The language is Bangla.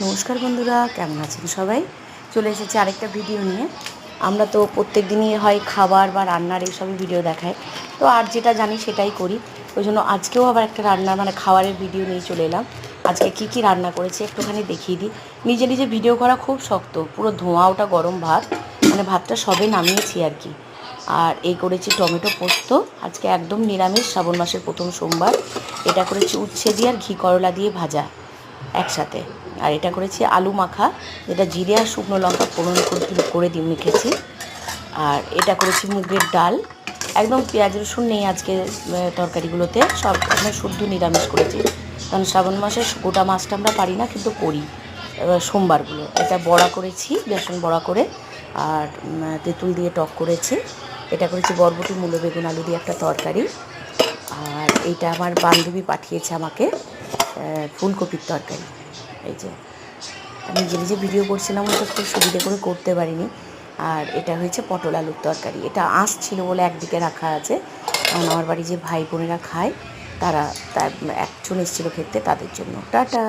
নমস্কার বন্ধুরা, কেমন আছেন সবাই? চলে এসেছি আরেকটা ভিডিও নিয়ে। আমরা তো প্রত্যেক দিনই হয় খাবার বা রান্নার এইসবই ভিডিও দেখাই, তো আর যেটা জানি সেটাই করি। ওই জন্য আজকেও আবার একটা রান্নার খাবারের ভিডিও নিয়ে চলে এলাম। আজকে কি কি রান্না করেছি একটুখানি দেখিয়ে দিই। নিজে নিজে ভিডিও করা খুব শক্ত, পুরো ধোঁয়া ওটা গরম ভাত, ভাতটা সবে নামিয়েছি আর কি। আর এই করেছি টমেটো পোস্ত, আজকে একদম নিরামিষ, শ্রাবণ মাসের প্রথম সোমবার। এটা করেছি উচ্ছে দিয়ে আর ঘি করলা দিয়ে ভাজা একসাথে। আর এটা করেছি আলু মাখা, যেটা জিরে আর শুকনো লঙ্কা ফোড়ন করে দিয়ে মেখেছি। আর এটা করেছি মুগের ডাল, একদম পেঁয়াজ রসুন নেই আজকে তরকারিগুলোতে, সব শুদ্ধ নিরামিষ করেছি। কারণ শ্রাবণ মাসে গোটা মাছটা আমরা পারি না, কিন্তু করি সোমবারগুলো। এটা বড়া করেছি, বেসন বড়া করে, আর তেঁতুল দিয়ে টক করেছি। এটা করেছি বরবটি মূলো বেগুন আলু দিয়ে একটা তরকারি। আর এইটা আমার বান্ধবী পাঠিয়েছে আমাকে, ফুলকপির তরকারি। এই যে আমি নিজে নিজে ভিডিও করছিলাম, ওটা খুব সুবিধে করে করতে পারিনি। আর এটা হয়েছে পটল আলুর তরকারি। এটা আঁশ ছিল বলে একদিকে রাখা আছে, কারণ আমার বাড়ি যে ভাই বোনেরা খায় তার একজন এসেছিলো খেতে, তাদের জন্য। টাটা।